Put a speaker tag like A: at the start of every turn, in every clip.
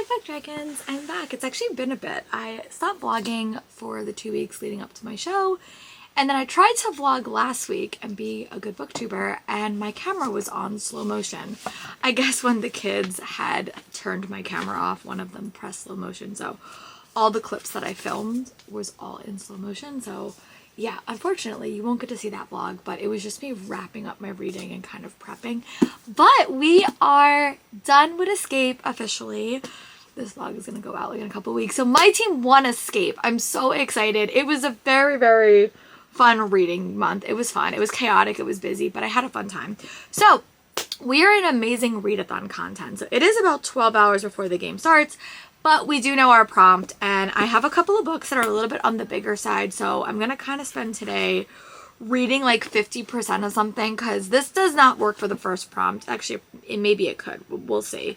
A: Book Dragons, I'm back. It's actually been a bit. I stopped vlogging for the 2 weeks leading up to my show, and then I tried to vlog last week and be a good booktuber, and my camera was on slow motion. I guess when the kids had turned my camera off, one of them pressed slow motion, so all the clips that I filmed was all in slow motion. So yeah, unfortunately you won't get to see that vlog, but it was just me wrapping up my reading and kind of prepping. But we are done with Escape officially. This vlog is gonna go out like in a couple weeks. So my team won Escape. I'm so excited. It was a very, very fun reading month. It was fun. It was chaotic. It was busy, but I had a fun time. So we are in amazing readathon content. So it is about 12 hours before the game starts, but we do know our prompt, and I have a couple of books that are a little bit on the bigger side. So I'm going to kind of spend today reading like 50% of something, because this does not work for the first prompt. Actually, maybe it could. We'll see.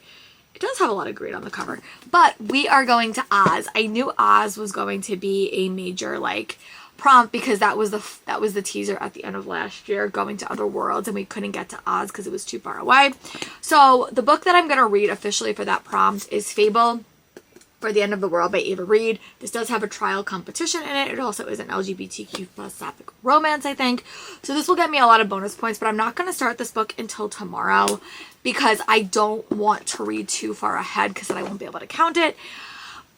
A: It does have a lot of green on the cover, but we are going to Oz. I knew Oz was going to be a major like prompt because that was the teaser at the end of last year, going to other worlds, and we couldn't get to Oz because it was too far away. So the book that I'm going to read officially for that prompt is Fable for the End of the World by Ava Reed. This does have a trial competition in it. It also is an LGBTQ plus sapphic romance, I think. So this will get me a lot of bonus points, but I'm not going to start this book until tomorrow because I don't want to read too far ahead because then I won't be able to count it.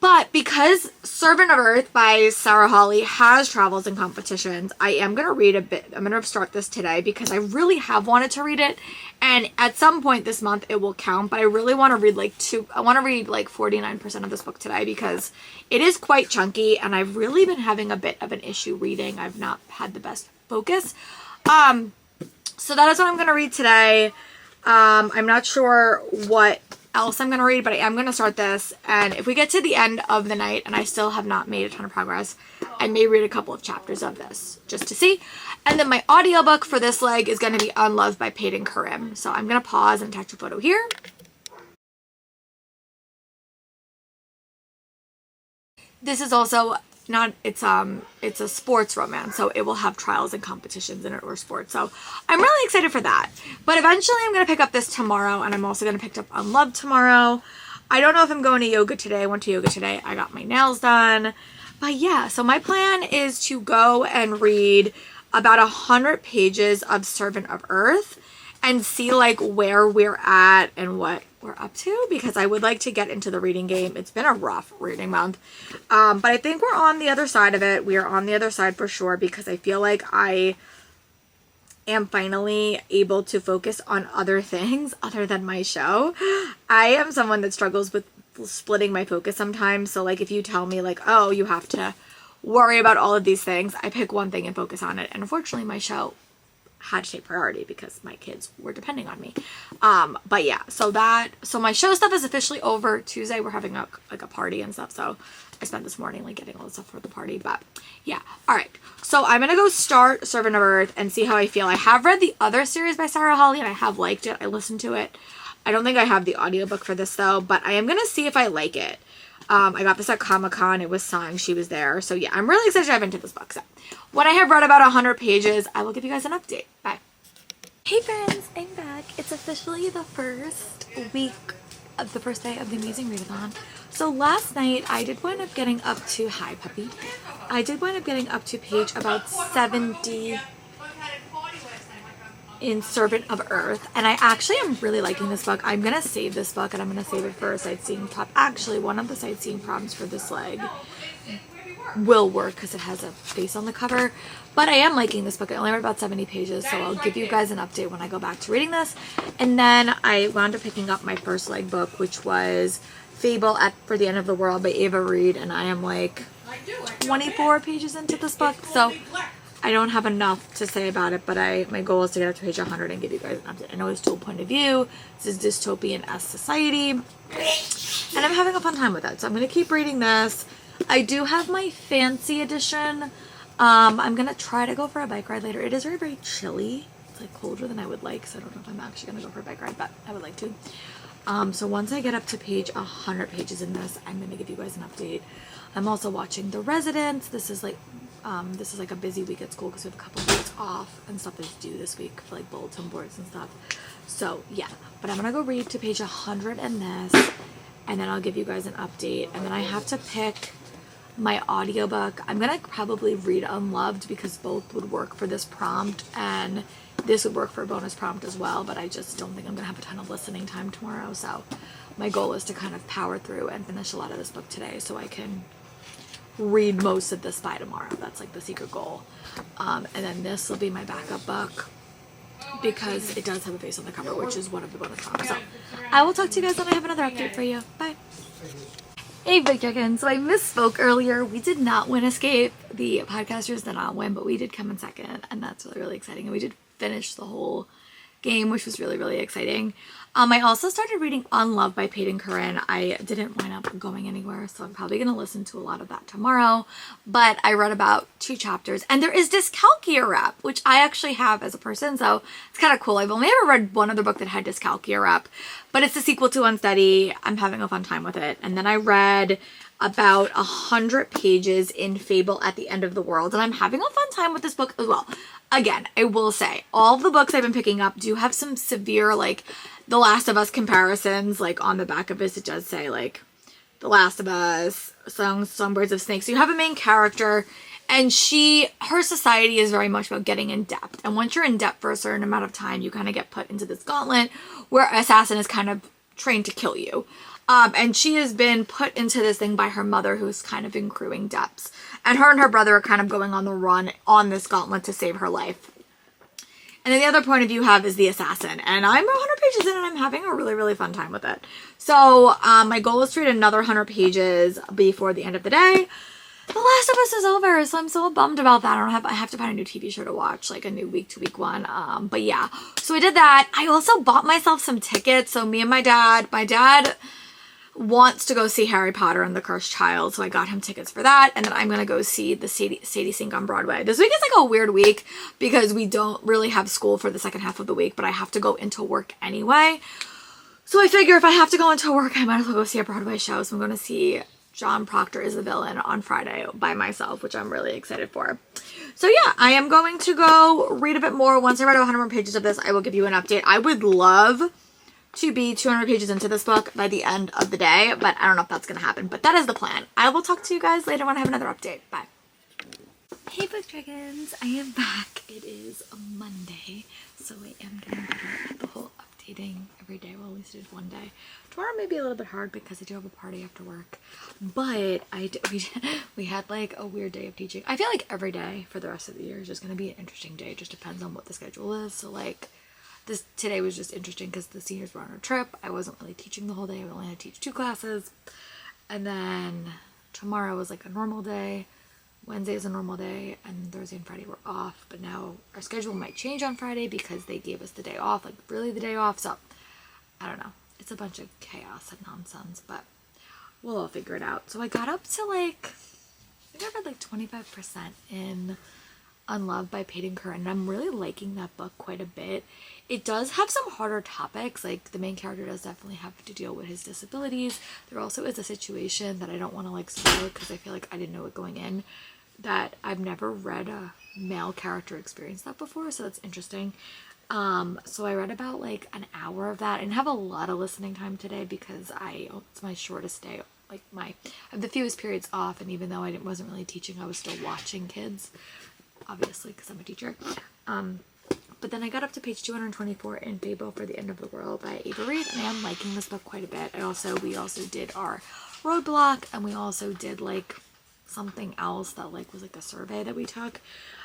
A: But because Servant of Earth by Sarah Hawley has travels and competitions, I am going to read a bit. I'm going to start this today because I really have wanted to read it. And at some point this month it will count, but I really want to read like 49% of this book today because it is quite chunky and I've really been having a bit of an issue reading. I've not had the best focus. So that is what I'm going to read today. I'm not sure what else I'm going to read, but I am going to start this, and if we get to the end of the night and I still have not made a ton of progress, I may read a couple of chapters of this just to see. And then my audiobook for this leg is going to be Unloved by Peyton Karim. So I'm going to pause and attach a photo here. This is also not, it's a sports romance, so it will have trials and competitions in it, or sports. So I'm really excited for that. But eventually I'm going to pick up this tomorrow, and I'm also going to pick up Unloved tomorrow. I don't know if I'm going to yoga today. I went to yoga today. I got my nails done. But yeah, so my plan is to go and read about 100 pages of Servant of Earth and see like where we're at and what we're up to, because I would like to get into the reading game. It's been a rough reading month, but I think we're on the other side of it. We are on the other side for sure, because I feel like I am finally able to focus on other things other than my show. I am someone that struggles with splitting my focus sometimes. So like if you tell me like, oh, you have to worry about all of these things, I pick one thing and focus on it. And unfortunately my show had to take priority because my kids were depending on me. But yeah, so my show stuff is officially over. Tuesday we're having a party and stuff, so I spent this morning like getting all the stuff for the party. But yeah, all right, so I'm gonna go start Servant of Earth and see how I feel. I have read the other series by Sarah Hawley and I have liked it. I listened to it. I don't think I have the audiobook for this though, but I am gonna see if I like it. I got this at Comic-Con. It was signed. She was there. So yeah, I'm really excited to dive into this book. So when I have read about 100 pages, I will give you guys an update. Bye. Hey friends, I'm back. It's officially the first week of the first day of the Amazing Readathon. So last night I did wind up getting up to, hi puppy, I did wind up getting up to page about 70 in Servant of Earth, and I actually am really liking this book. I'm gonna save this book and I'm gonna save it for a sightseeing prop. Actually, one of the sightseeing prompts for this leg will work because it has a face on the cover, but I am liking this book. I only read about 70 pages, so I'll give you guys an update when I go back to reading this. And then I wound up picking up my first leg book, which was Fable for the End of the World by Ava Reed, and I am like 24 pages into this book, so I don't have enough to say about it, but my goal is to get up to page 100 and give you guys an update. I know it's dual point of view. This is dystopian-esque society, and I'm having a fun time with it. So I'm going to keep reading this. I do have my fancy edition. I'm going to try to go for a bike ride later. It is very, very chilly. It's like colder than I would like, so I don't know if I'm actually going to go for a bike ride, but I would like to. So once I get up to page 100 pages in this, I'm going to give you guys an update. I'm also watching The Residence. This is like a busy week at school because we have a couple of weeks off and stuff is due this week for like bulletin boards and stuff. So yeah, but I'm gonna go read to page 100 in this, and then I'll give you guys an update. And then I have to pick my audiobook. I'm gonna probably read Unloved because both would work for this prompt, and this would work for a bonus prompt as well, but I just don't think I'm gonna have a ton of listening time tomorrow. So my goal is to kind of power through and finish a lot of this book today so I can read most of this by tomorrow. That's like the secret goal. And then this will be my backup book because it does have a face on the cover, which is one of the bonus prompts. So I will talk to you guys when I have another update for you. Bye. Hey, Big Chicken. So I misspoke earlier. We did not win Escape. The podcasters did not win, but we did come in second, and that's really, really exciting. And we did finish the whole game, which was really, really exciting. I also started reading Unloved by Peyton Curran. I didn't wind up going anywhere, so I'm probably going to listen to a lot of that tomorrow. But I read about 2 chapters, and there is Dyscalculia Rep, which I actually have as a person, so it's kind of cool. I've only ever read one other book that had Dyscalculia Rep, but it's the sequel to Unsteady. I'm having a fun time with it. And then I read about 100 pages in Fable at the End of the World, and I'm having a fun time with this book as well. Again, I will say, all the books I've been picking up do have some severe, like, The Last of Us comparisons. Like, on the back of this, it does say, like, The Last of Us, Songbirds of Snakes. So you have a main character, and her society is very much about getting in depth. And once you're in depth for a certain amount of time, you kind of get put into this gauntlet where assassin is kind of trained to kill you. And she has been put into this thing by her mother, who's kind of accruing debts. And her brother are kind of going on the run on this gauntlet to save her life. And then the other point of view you have is the assassin. And I'm 100 pages in and I'm having a really, really fun time with it. So my goal is to read another 100 pages before the end of the day. The Last of Us is over, so I'm so bummed about that. I have to find a new TV show to watch, like a new week-to-week one. But yeah, so I did that. I also bought myself some tickets. So me and my dad wants to go see Harry Potter and the Cursed Child, so I got him tickets for that, and then I'm gonna go see the Sadie Sink on Broadway. This week is like a weird week because we don't really have school for the second half of the week, but I have to go into work anyway. So I figure if I have to go into work, I might as well go see a Broadway show. So I'm gonna see John Proctor is the Villain on Friday by myself, which I'm really excited for. So yeah, I am going to go read a bit more. Once I read 100 more pages of this, I will give you an update. I would love to be 200 pages into this book by the end of the day, but I don't know if that's going to happen, but that is the plan. I will talk to you guys later when I have another update. Bye. Hey, Book Dragons. I am back. It is a Monday, so I am getting better at the whole updating every day. Well, at least I did one day. Tomorrow may be a little bit hard because I do have a party after work, but we had like a weird day of teaching. I feel like every day for the rest of the year is just going to be an interesting day. It just depends on what the schedule is. So like, today was just interesting because the seniors were on a trip. I wasn't really teaching the whole day. I only had to teach 2 classes. And then tomorrow was like a normal day. Wednesday is a normal day. And Thursday and Friday were off. But now our schedule might change on Friday because they gave us the day off. Like really the day off. So I don't know. It's a bunch of chaos and nonsense. But we'll all figure it out. So I got up to like, I think I read like 25% in Unloved by Peyton Curran, and I'm really liking that book quite a bit. It does have some harder topics, like the main character does definitely have to deal with his disabilities. There also is a situation that I don't want to like spoil because I feel like I didn't know it going in, that I've never read a male character experience that before, so that's interesting. So I read about like an hour of that. I didn't have a lot of listening time today because it's my shortest day. Like I have the fewest periods off, and even though I wasn't really teaching, I was still watching kids, obviously, because I'm a teacher. But then I got up to page 224 in Fable for the End of the World by Ava Reid, and I am liking this book quite a bit. We also did our roadblock, and we also did like something else that like was like a survey that we took.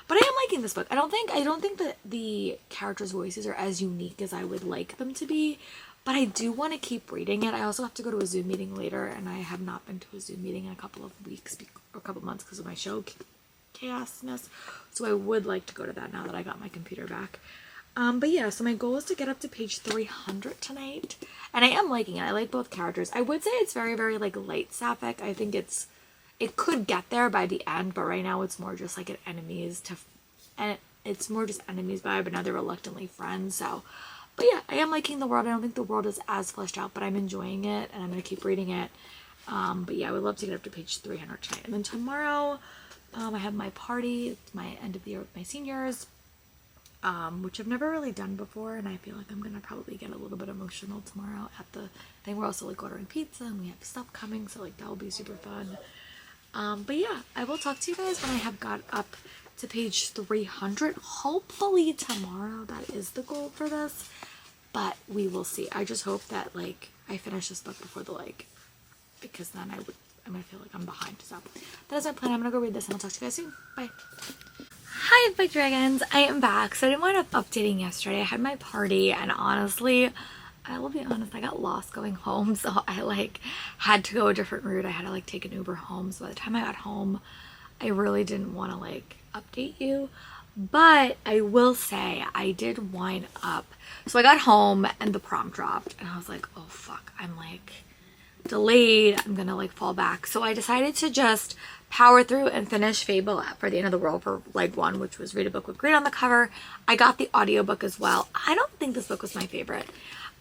A: But I am liking this book. I don't think that the characters' voices are as unique as I would like them to be, but I do want to keep reading it. I also have to go to a Zoom meeting later, and I have not been to a Zoom meeting in a couple of weeks or a couple months because of my show chaosness, so I would like to go to that now that I got my computer back. But yeah, so my goal is to get up to page 300 tonight, and I am liking it. I like both characters. I would say it's very, very like light sapphic. I think it could get there by the end, but right now it's more just like it's more just enemies vibe, but now they're reluctantly friends. So, but yeah, I am liking the world. I don't think the world is as fleshed out, but I'm enjoying it, and I'm gonna keep reading it. But yeah, I would love to get up to page 300 tonight, and then tomorrow I have my party. It's my end of the year with my seniors. which I've never really done before, and I feel like I'm gonna probably get a little bit emotional tomorrow at the thing. We're also like ordering pizza and we have stuff coming, so like that will be super fun. But yeah, I will talk to you guys when I have got up to page 300, hopefully tomorrow. That is the goal for this, but we will see. I just hope that like I finish this book before the like, because then I'm gonna feel like I'm behind. So that is my plan. I'm gonna go read this and I'll talk to you guys soon. Bye. Hi Big Dragons, I am back. So I didn't wind up updating yesterday. I had my party and honestly, I will be honest, I got lost going home, so I like had to go a different route. I had to like take an Uber home, so by the time I got home I really didn't want to like update you, but I will say I did wind up, so I got home and the prom dropped and I was like, oh fuck, I'm like delayed, I'm gonna like fall back. So I decided to just power through and finish Fable for the End of the World for leg 1, which was read a book with green on the cover. I got the audiobook as well. I don't think this book was my favorite.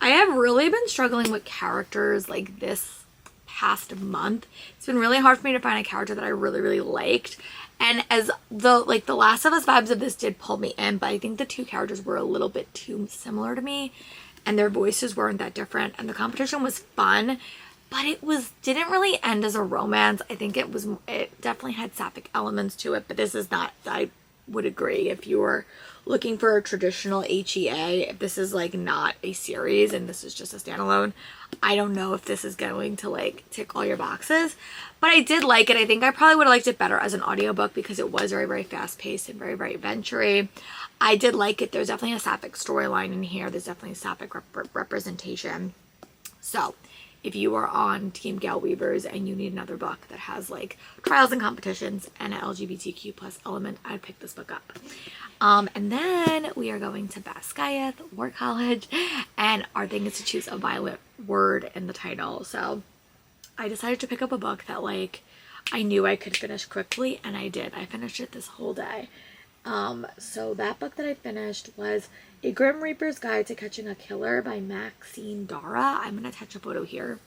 A: I have really been struggling with characters like this past month. It's been really hard for me to find a character that I really liked, and as the Last of Us vibes of this did pull me in, but I think the two characters were a little bit too similar to me and their voices weren't that different, and the competition was fun, but it didn't really end as a romance. I think it definitely had sapphic elements to it, but this is not, I would agree, if you were looking for a traditional HEA, if this is like not a series and this is just a standalone, I don't know if this is going to like tick all your boxes, but I did like it. I think I probably would have liked it better as an audiobook because it was very fast paced and very adventure-y. I did like it. There's definitely a sapphic storyline in here. There's definitely a sapphic representation. So if you are on Team Gale Weavers and you need another book that has like trials and competitions and an LGBTQ plus element, I'd pick this book up. And then we are going to Basquiat War College, and our thing is to choose a violent word in the title. So I decided to pick up a book that like I knew I could finish quickly, and I did. I finished it this whole day. So that book that I finished was A Grim Reaper's Guide to Catching a Killer by Maxine Dara. I'm going to attach a photo here.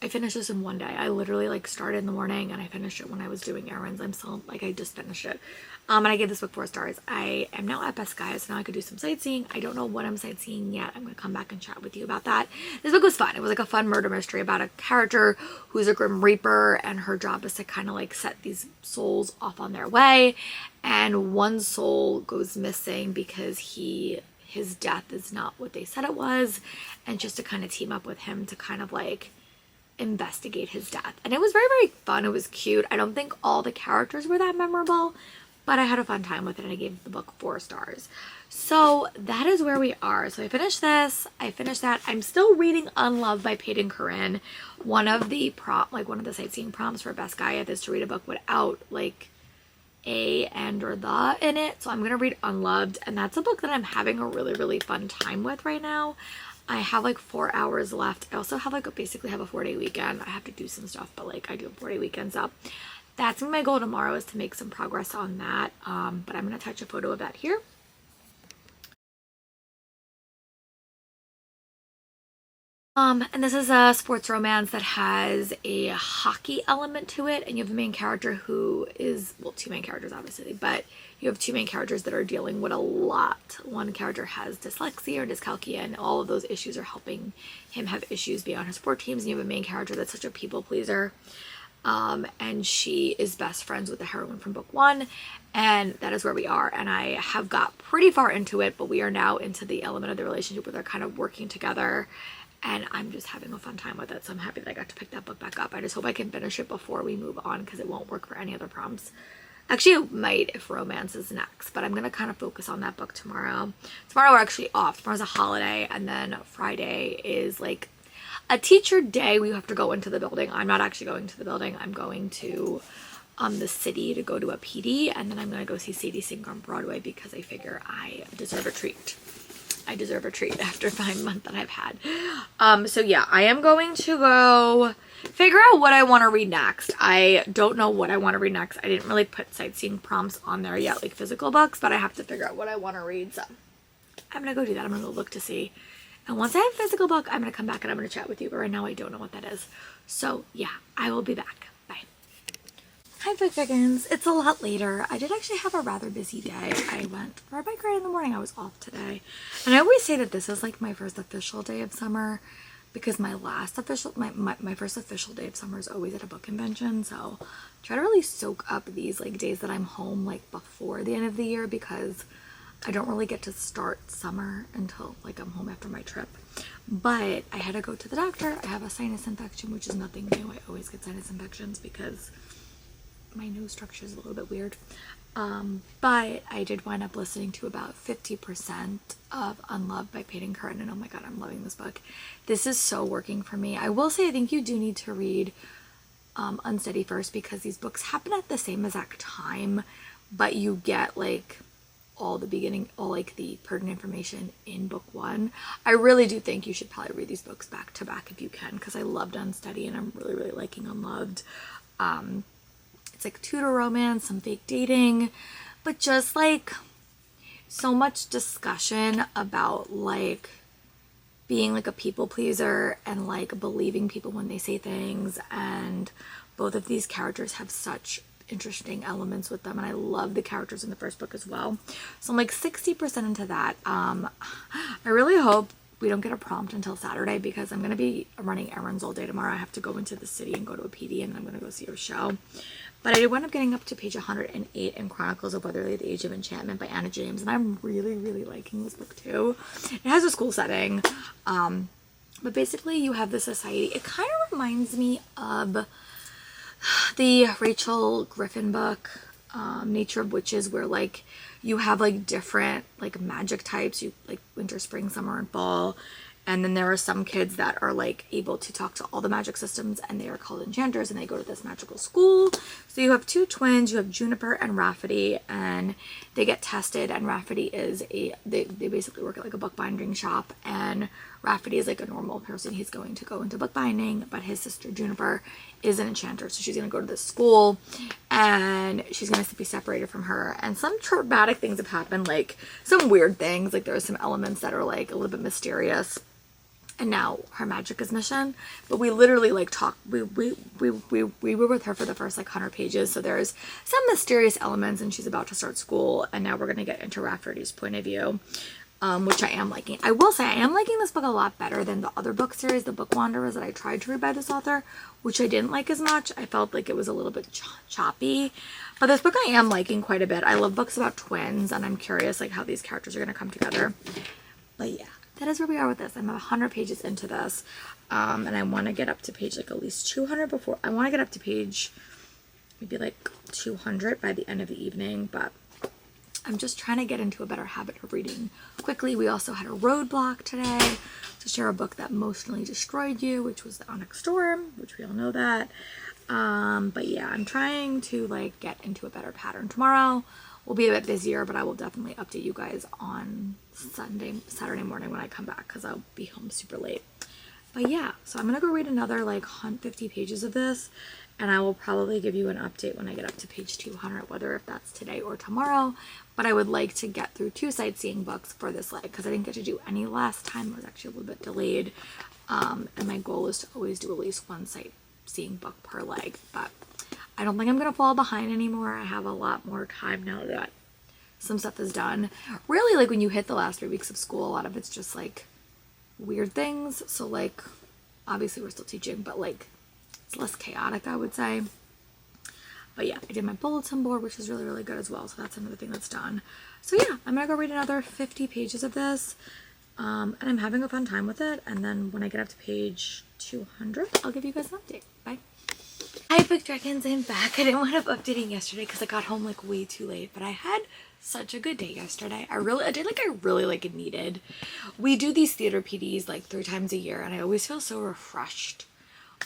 A: I finished this in one day. I literally like started in the morning and I finished it when I was doing errands. I'm still like, I just finished it. And I gave this book 4 stars. I am now at Basquiat, so now I could do some sightseeing. I don't know what I'm sightseeing yet. I'm going to come back and chat with you about that. This book was fun. It was like a fun murder mystery about a character who's a Grim Reaper, and her job is to kind of like set these souls off on their way. And one soul goes missing because his death is not what they said it was. And just to kind of team up with him to kind of like investigate his death. And it was very fun. It was cute. I don't think all the characters were that memorable, but I had a fun time with it and I gave the book 4 stars. So that is where we are. So I finished this. I finished that. I'm still reading Unloved by Peyton Corinne. One of the sightseeing prompts for Basquiat is to read a book without like a and or the in it. So I'm going to read Unloved, and that's a book that I'm having a really fun time with right now. I have like 4 hours left. I also have like basically have a 4-day weekend. I have to do some stuff, but like I do 4-day weekends up. That's my goal tomorrow, is to make some progress on that. But I'm going to attach a photo of that here. And this is a sports romance that has a hockey element to it, and you have a main character who is, well, 2 main characters obviously, but you have 2 main characters that are dealing with a lot. One character has dyslexia or dyscalculia, and all of those issues are helping him have issues beyond his sport teams. And you have a main character that's such a people pleaser, and she is best friends with the heroine from book 1, and that is where we are. And I have got pretty far into it, but we are now into the element of the relationship where they're kind of working together. And I'm just having a fun time with it, so I'm happy that I got to pick that book back up. I just hope I can finish it before we move on, because it won't work for any other prompts. Actually, it might if romance is next, but I'm going to kind of focus on that book tomorrow. Tomorrow we're actually off. Tomorrow's a holiday, and then Friday is like a teacher day. We have to go into the building. I'm not actually going to the building. I'm going to the city to go to a PD, and then I'm going to go see Sadie Sink on Broadway because I figure I deserve a treat. I deserve a treat after 5 months that I've had. So yeah, I am going to go figure out what I want to read next. I don't know what I want to read next. I didn't really put sightseeing prompts on there yet, like physical books, but I have to figure out what I want to read. So I'm going to go do that. I'm going to go look to see. And once I have a physical book, I'm going to come back and I'm going to chat with you. But right now I don't know what that is. So yeah, I will be back. Bye. Hi Book Chickens. It's a lot later. I did actually have a rather busy day. I went for a bike ride in the morning. I was off today. And I always say that this is like my first official day of summer because my first official day of summer is always at a book convention. So try to really soak up these like days that I'm home like before the end of the year because I don't really get to start summer until like I'm home after my trip. But I had to go to the doctor. I have a sinus infection, which is nothing new. I always get sinus infections because my nose structure is a little bit weird. But I did wind up listening to about 50% of Unloved by Peyton Curtin, and oh my god, I'm loving this book. This is so working for me. I will say I think you do need to read Unsteady first because these books happen at the same exact time, but you get like all like the pertinent information in book one. I really do think you should probably read these books back to back if you can because I loved Unsteady and I'm really liking Unloved. It's like Tudor romance, some fake dating, but just like so much discussion about like being like a people pleaser and like believing people when they say things, and both of these characters have such interesting elements with them, and I love the characters in the first book as well. So I'm like 60% into that. I really hope we don't get a prompt until Saturday because I'm going to be running errands all day tomorrow. I have to go into the city and go to a PD, and I'm going to go see a show. But I did wind up getting up to page 108 in Chronicles of Weatherly, The Age of Enchantment by Anna James, and I'm really liking this book too. It has a school setting, but basically you have the society. It kind of reminds me of the Rachel Griffin book, Nature of Witches, where like you have like different like magic types, you like winter, spring, summer, and fall. And then there are some kids that are like able to talk to all the magic systems, and they are called enchanters, and they go to this magical school. So you have two twins, you have Juniper and Rafferty, and they get tested, and Rafferty is they basically work at like a bookbinding shop, and Rafferty is like a normal person. He's going to go into bookbinding, but his sister Juniper is an enchanter, so she's going to go to this school and she's going to be separated from her, and some traumatic things have happened, like some weird things, like there are some elements that are like a little bit mysterious. And now her magic is mission, but we literally like we were with her for the first like 100 pages, so there's some mysterious elements, and she's about to start school, and now we're going to get into Rafferty's point of view, which I am liking. I will say I am liking this book a lot better than the other book series, the Book Wanderers, that I tried to read by this author, which I didn't like as much. I felt like it was a little bit choppy, but this book I am liking quite a bit. I love books about twins, and I'm curious like how these characters are going to come together. But yeah, that is where we are with this. I'm 100 pages into this, and I want to get up to page like at least 200 before. I want to get up to page maybe like 200 by the end of the evening, but I'm just trying to get into a better habit of reading quickly. We also had a roadblock today to share a book that emotionally destroyed you, which was The Onyx Storm, which we all know that. But yeah, I'm trying to like get into a better pattern. Tomorrow will be a bit busier, but I will definitely update you guys on Saturday morning when I come back because I'll be home super late. But yeah, so I'm gonna go read another like 150 pages of this, and I will probably give you an update when I get up to page 200, whether if that's today or tomorrow. But I would like to get through 2 sightseeing books for this leg because I didn't get to do any last time. It was actually a little bit delayed, and my goal is to always do at least 1 sightseeing book per leg, but I don't think I'm gonna fall behind anymore. I have a lot more time now that some stuff is done. Really, like when you hit the last 3 weeks of school, a lot of it's just like weird things. So like obviously we're still teaching, but like it's less chaotic, I would say. But yeah, I did my bulletin board, which is really good as well, so that's another thing that's done. So yeah, I'm gonna go read another 50 pages of this, and I'm having a fun time with it. And then when I get up to page 200, I'll give you guys an update. Bye. Hi Book Dragons, I'm back. I didn't wind up updating yesterday because I got home like way too late, but I had such a good day yesterday. I really like needed. We do these theater PDs like 3 times a year, and I always feel so refreshed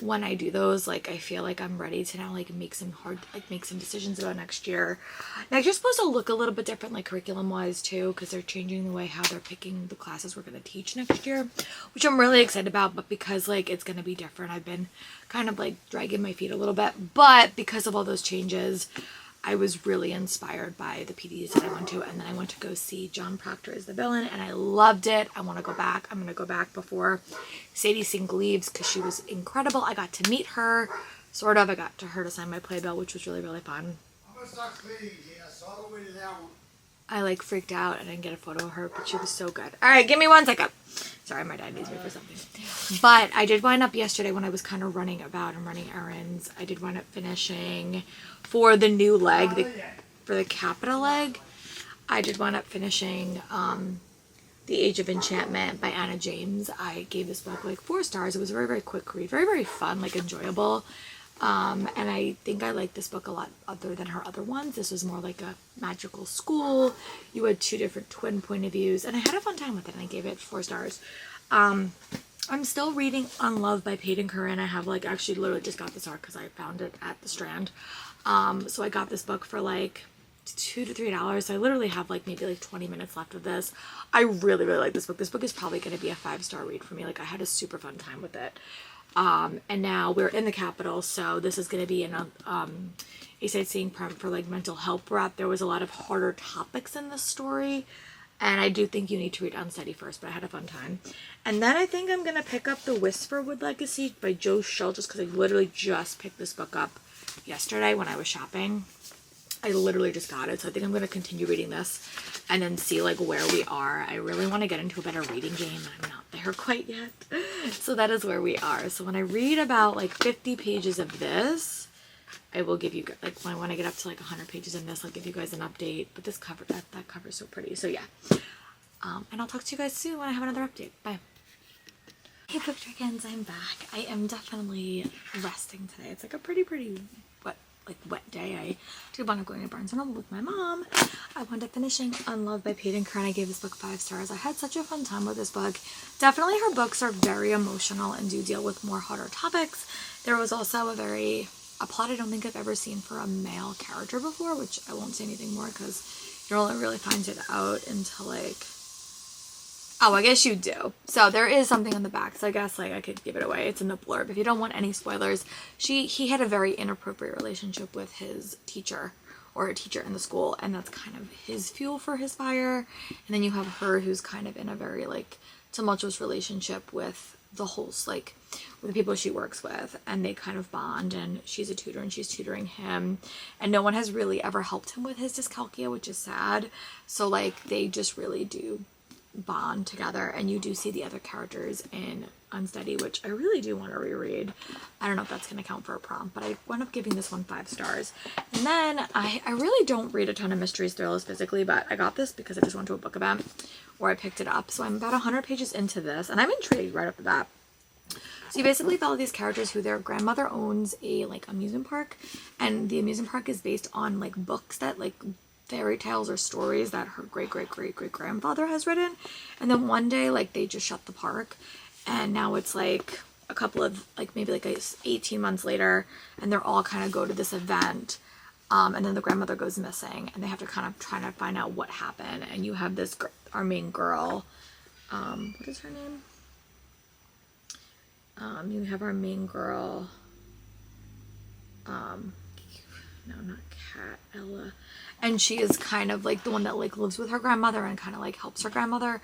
A: when I do those. Like I feel like I'm ready to now like make some decisions about next year. Next year's supposed to look a little bit different, like curriculum wise too, because they're changing the way how they're picking the classes we're going to teach next year, which I'm really excited about. But because like it's going to be different, I've been kind of like dragging my feet a little bit, but because of all those changes, I was really inspired by the PDs that I went to, and then I went to go see John Proctor as the villain, and I loved it. I want to go back. I'm going to go back before Sadie Sink leaves because she was incredible. I got to meet her sort of. I got her to sign my playbill, which was really, really fun. I like freaked out. I didn't get a photo of her, but she was so good. All right, give me 1 second. Sorry, my dad needs me for something. But I did wind up yesterday when I was kind of running about and running errands. I did wind up finishing for the new leg, for the Capita leg. I did wind up finishing The Age of Enchantment by Anna James. I gave this book like 4 stars. It was a very, very quick read. Very, very fun, like enjoyable. And I think I like this book a lot other than her other ones. This was more like a magical school. You had 2 different twin point of views, and I had a fun time with it, and I gave it 4 stars. I'm still reading Unloved by Peyton Curran. I have like actually literally just got this art because I found it at the Strand. So I got this book for like $2 to $3. So I literally have like maybe like 20 minutes left of this. I really, really like this book. This book is probably going to be a 5-star read for me. Like I had a super fun time with it. And now we're in the Capitol, so this is going to be a sightseeing prep for like mental health prep. There was a lot of harder topics in this story, and I do think you need to read Unsteady first, but I had a fun time. And then I think I'm going to pick up The Whisperwood Legacy by Joe Schull, just because I literally just picked this book up yesterday when I was shopping. I literally just got it, so I think I'm going to continue reading this and then see like where we are. I really want to get into a better reading game. I'm not there quite yet. So that is where we are. So when I read about like 50 pages of this, I will give you, like when I get up to like 100 pages in this, I'll give you guys an update. But this cover, that cover is so pretty. So yeah. And I'll talk to you guys soon when I have another update. Bye. Hey Book Dragons, I'm back. I am definitely resting today. It's like a pretty wet day. I did want to go to Barnes & Noble with my mom. I wound up finishing Unloved by Peyton Curran. I gave this book 5 stars. I had such a fun time with this book. Definitely her books are very emotional and do deal with more harder topics. There was also a plot I don't think I've ever seen for a male character before, which I won't say anything more because you don't really find it out until like, oh, I guess you do. So there is something on the back, so I guess like I could give it away. It's in the blurb. If you don't want any spoilers, he had a very inappropriate relationship with his teacher, or a teacher in the school, and that's kind of his fuel for his fire. And then you have her who's kind of in a very like tumultuous relationship with the host, like with the people she works with, and they kind of bond, and she's a tutor and she's tutoring him, and no one has really ever helped him with his dyscalculia, which is sad. So like they just really do bond together, and you do see the other characters in Unsteady, which I really do want to reread. I don't know if that's going to count for a prompt, but I wound up giving this one 5 stars. And then I really don't read a ton of mysteries thrillers physically, but I got this because I just went to a book event where I picked it up. So I'm about 100 pages into this, and I'm intrigued right off the bat. So you basically follow these characters who their grandmother owns a like amusement park, and the amusement park is based on like books that like fairy tales or stories that her great-great-great-great-grandfather has written. And then one day like they just shut the park, and now it's like a couple of like maybe like 18 months later, and they're all kind of go to this event, and then the grandmother goes missing, and they have to kind of try to find out what happened. And you have this our main girl, what is her name? You have our main girl, no, not Kat, Ella. And she is kind of like the one that like lives with her grandmother and kind of like helps her grandmother.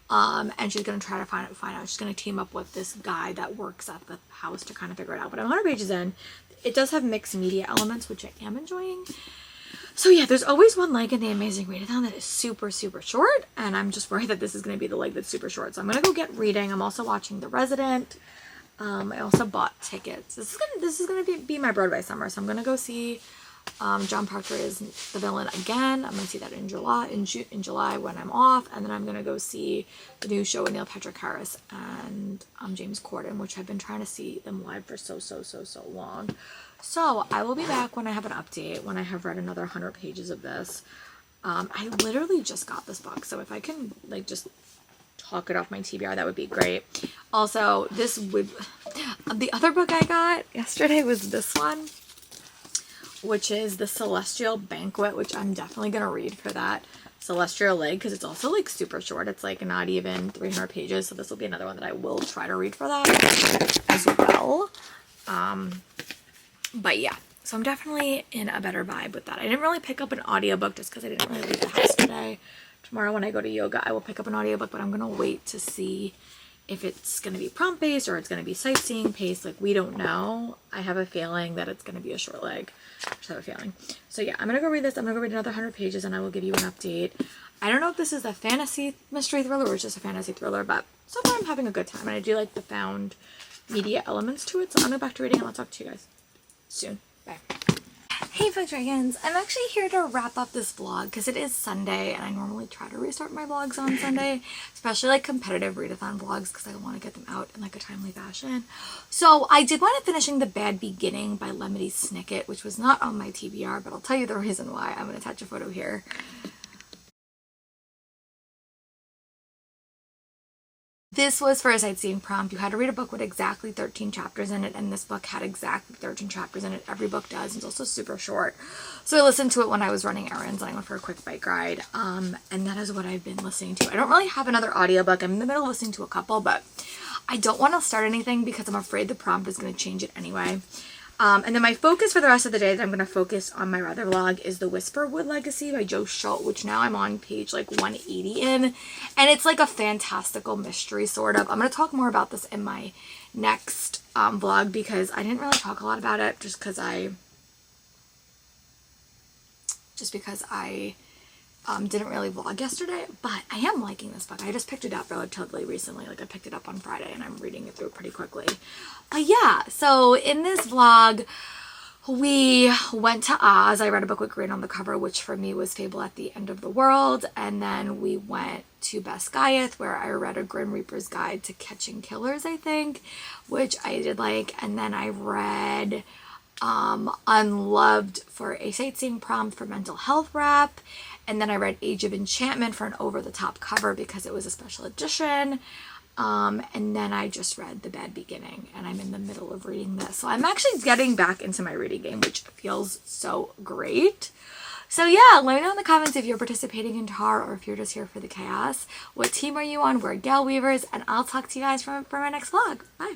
A: And she's going to try to find out. She's going to team up with this guy that works at the house to kind of figure it out. But I'm 100 pages in. It does have mixed media elements, which I am enjoying. So yeah, there's always one leg in the Amazing Readathon that is super, super short. And I'm just worried that this is going to be the leg that's super short. So I'm going to go get reading. I'm also watching The Resident. I also bought tickets. This is gonna be my Broadway summer. So I'm going to go see John Proctor is the villain again. I'm going to see that in July when I'm off, and then I'm going to go see the new show with Neil Patrick Harris and James Corden, which I've been trying to see them live for so long. So I will be back when I have an update, when I have read another 100 pages of this. I literally just got this book, so if I can like just talk it off my TBR, that would be great. Also, the other book I got yesterday was this one, which is The Celestial Banquet, which I'm definitely going to read for that Celestial Leg, because it's also like super short. It's like not even 300 pages, so this will be another one that I will try to read for that as well. But yeah, so I'm definitely in a better vibe with that. I didn't really pick up an audiobook just because I didn't really leave the house today. Tomorrow when I go to yoga, I will pick up an audiobook, but I'm going to wait to see if it's going to be prompt based or it's going to be sightseeing paced. Like, we don't know. I have a feeling that it's going to be a short leg. I just have a feeling. So yeah, I'm going to go read this. I'm going to go read another 100 pages and I will give you an update. I don't know if this is a fantasy mystery thriller or it's just a fantasy thriller, but so far I'm having a good time. And I do like the found media elements to it. So I'm going back to reading and I'll talk to you guys soon. Bye. Hey Fudge Dragons, I'm actually here to wrap up this vlog because it is Sunday and I normally try to restart my vlogs on Sunday, especially like competitive readathon vlogs because I want to get them out in like a timely fashion. So I did wind up finishing The Bad Beginning by Lemony Snicket, which was not on my TBR, but I'll tell you the reason why. I'm going to attach a photo here. This was for a sightseeing prompt. You had to read a book with exactly 13 chapters in it, and this book had exactly 13 chapters in it. Every book does. It's also super short. So I listened to it when I was running errands and I went for a quick bike ride. And that is what I've been listening to. I don't really have another audiobook. I'm in the middle of listening to a couple, but I don't want to start anything because I'm afraid the prompt is going to change it anyway. And then my focus for the rest of the day that I'm going to focus on my Rather vlog is The Whisperwood Legacy by Joe Schultz, which now I'm on page like 180 in. And it's like a fantastical mystery sort of. I'm going to talk more about this in my next vlog because I didn't really talk a lot about it just because I didn't really vlog yesterday, but I am liking this book. I just picked it up relatively recently. Like I picked it up on Friday and I'm reading it through pretty quickly. But yeah, so in this vlog, we went to Oz. I read a book with green on the cover, which for me was Fable at the End of the World. And then we went to Basgiath, where I read A Grim Reaper's Guide to Catching Killers, I think, which I did like. And then I read Unloved for a sightseeing prompt for mental health wrap. And then I read Age of Enchantment for an over-the-top cover because it was a special edition. And then I just read The Bad Beginning, and I'm in the middle of reading this. So I'm actually getting back into my reading game, which feels so great. So yeah, let me know in the comments if you're participating in TAR or if you're just here for the chaos. What team are you on? We're Gale Weavers, and I'll talk to you guys for my next vlog. Bye.